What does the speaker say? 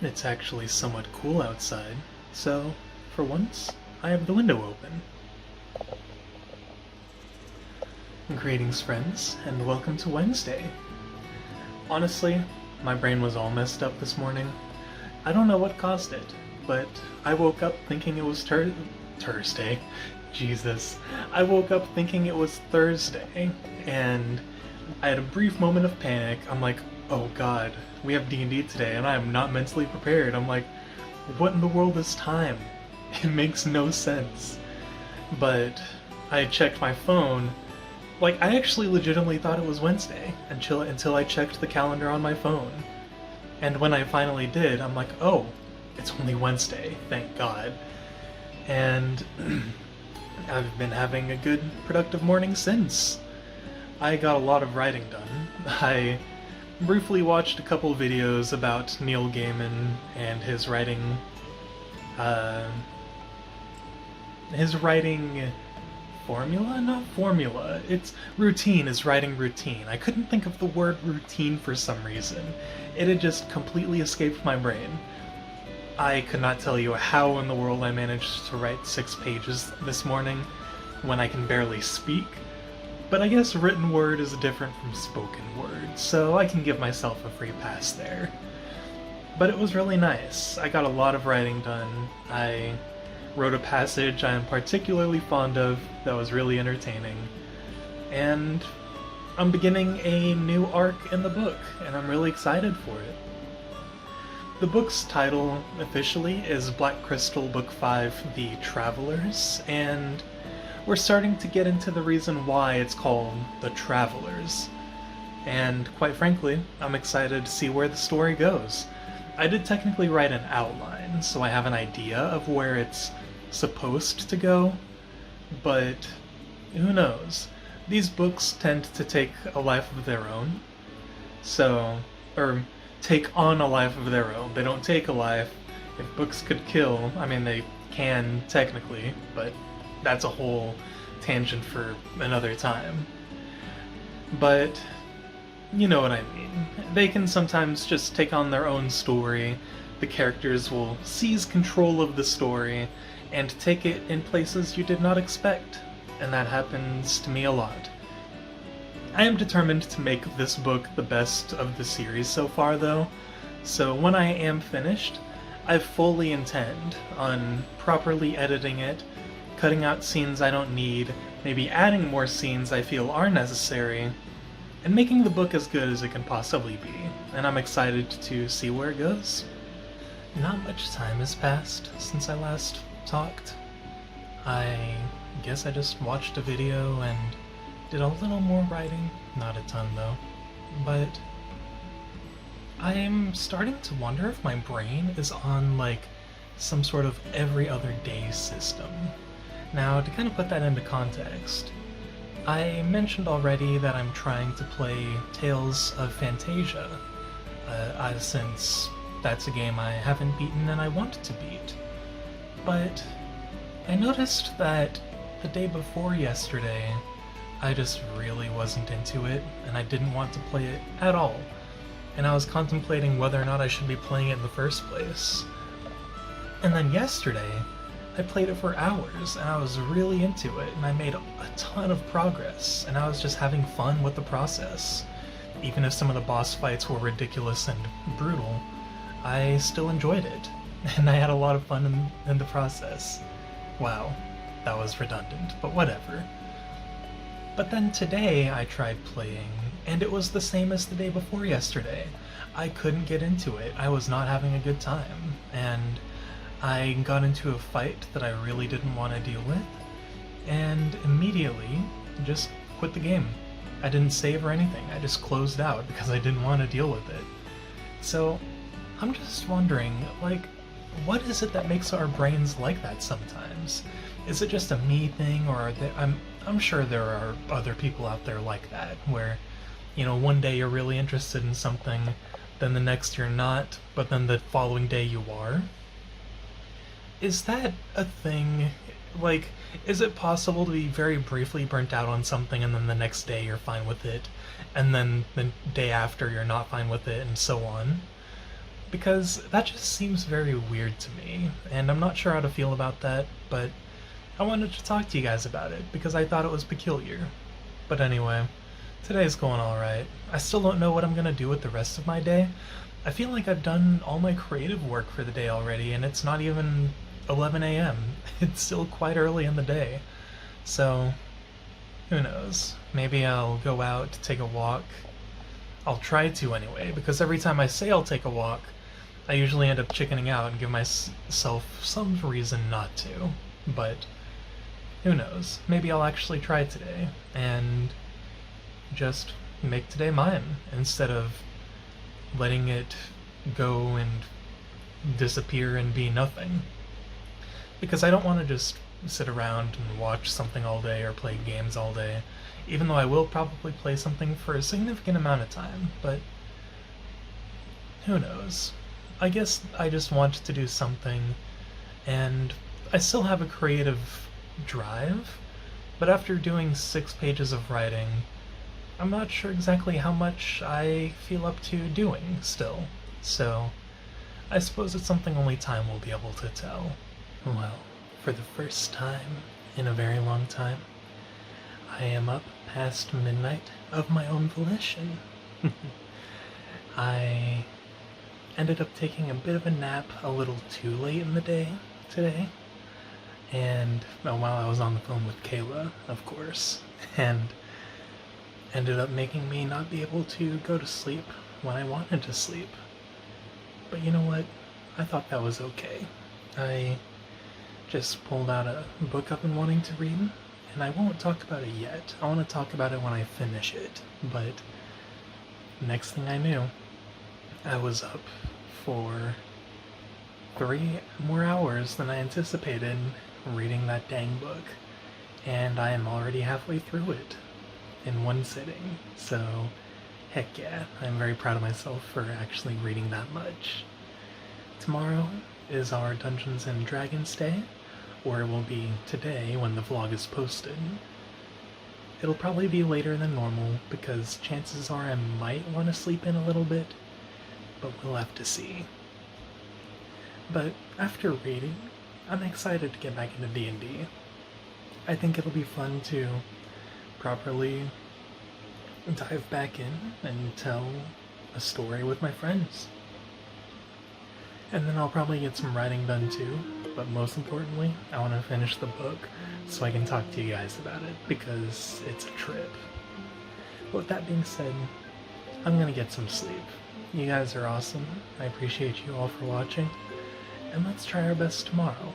It's actually somewhat cool outside, so for once, I have the window open. Greetings, friends, and welcome to Wednesday. Honestly, my brain was all messed up this morning. I don't know what caused it, but I woke up thinking it was Thursday. Jesus. I woke up thinking it was Thursday, and I had a brief moment of panic. I'm like, oh god, we have D&D today, and I am not mentally prepared. I'm like, what in the world is time? It makes no sense. But I checked my phone. Like, I actually legitimately thought it was Wednesday until I checked the calendar on my phone. And when I finally did, I'm like, oh, it's only Wednesday, thank God. And I've been having a good, productive morning since. I got a lot of writing done. I briefly watched a couple videos about Neil Gaiman and his writing formula? Not formula. It's routine, his writing routine. I couldn't think of the word routine for some reason. It had just completely escaped my brain. I could not tell you how in the world I managed to write 6 pages this morning when I can barely speak. But I guess written word is different from spoken word, so I can give myself a free pass there. But it was really nice. I got a lot of writing done. I wrote a passage I am particularly fond of that was really entertaining. And I'm beginning a new arc in the book, and I'm really excited for it. The book's title, officially, is Black Crystal Book 5, The Travelers, and we're starting to get into the reason why it's called The Travelers. And quite frankly, I'm excited to see where the story goes. I did technically write an outline, so I have an idea of where it's supposed to go, but who knows? These books tend to take a life of their own, or take on a life of their own. They don't take a life. If books could kill, I mean, they can technically, but that's a whole tangent for another time. But you know what I mean. They can sometimes just take on their own story. The characters will seize control of the story and take it in places you did not expect, and that happens to me a lot. I am determined to make this book the best of the series so far, though, so when I am finished, I fully intend on properly editing it, cutting out scenes I don't need, maybe adding more scenes I feel are necessary, and making the book as good as it can possibly be, and I'm excited to see where it goes. Not much time has passed since I last talked. I guess I just watched a video and did a little more writing, not a ton though, but I'm starting to wonder if my brain is on like some sort of every other day system. Now, to kind of put that into context, I mentioned already that I'm trying to play Tales of Phantasia, since that's a game I haven't beaten and I want to beat. But I noticed that the day before yesterday, I just really wasn't into it, and I didn't want to play it at all. And I was contemplating whether or not I should be playing it in the first place. And then yesterday, I played it for hours, and I was really into it, and I made a ton of progress, and I was just having fun with the process. Even if some of the boss fights were ridiculous and brutal, I still enjoyed it, and I had a lot of fun in the process. Wow, that was redundant, but whatever. But then today I tried playing, and it was the same as the day before yesterday. I couldn't get into it, I was not having a good time, and I got into a fight that I really didn't want to deal with, and immediately just quit the game. I didn't save or anything, I just closed out because I didn't want to deal with it. So, I'm just wondering, like, what is it that makes our brains like that sometimes? Is it just a me thing, or are I'm sure there are other people out there like that, where, you know, one day you're really interested in something, then the next you're not, but then the following day you are? Is that a thing? Like, is it possible to be very briefly burnt out on something and then the next day you're fine with it, and then the day after you're not fine with it, and so on? because that just seems very weird to me, and I'm not sure how to feel about that, but I wanted to talk to you guys about it because I thought it was peculiar. But anyway, today's going alright. I still don't know what I'm gonna do with the rest of my day. I feel like I've done all my creative work for the day already, and it's not even 11 a.m. It's still quite early in the day. So, who knows? Maybe I'll go out to take a walk. I'll try to anyway, because every time I say I'll take a walk, I usually end up chickening out and give myself some reason not to. But who knows? Maybe I'll actually try today and just make today mine instead of letting it go and disappear and be nothing. Because I don't want to just sit around and watch something all day or play games all day, even though I will probably play something for a significant amount of time, but who knows? I guess I just want to do something, and I still have a creative drive, but after doing 6 pages of writing, I'm not sure exactly how much I feel up to doing still, so I suppose it's something only time will be able to tell. Well, for the first time in a very long time, I am up past midnight of my own volition. I ended up taking a bit of a nap a little too late in the day today, and while I was on the phone with Kayla, of course, and ended up making me not be able to go to sleep when I wanted to sleep. But you know what? I thought that was okay. I just pulled out a book I've been wanting to read, and I won't talk about it yet. I want to talk about it when I finish it, but next thing I knew, I was up for 3 more hours than I anticipated reading that dang book, and I am already halfway through it in one sitting, so heck yeah, I'm very proud of myself for actually reading that much. Tomorrow is our Dungeons and Dragons Day, or it will be today when the vlog is posted. It'll probably be later than normal, because chances are I might want to sleep in a little bit, but we'll have to see. But after reading, I'm excited to get back into D&D. I think it'll be fun to properly dive back in and tell a story with my friends. And then I'll probably get some writing done too, but most importantly, I want to finish the book so I can talk to you guys about it, because it's a trip. But with that being said, I'm gonna get some sleep. You guys are awesome. I appreciate you all for watching, and let's try our best tomorrow.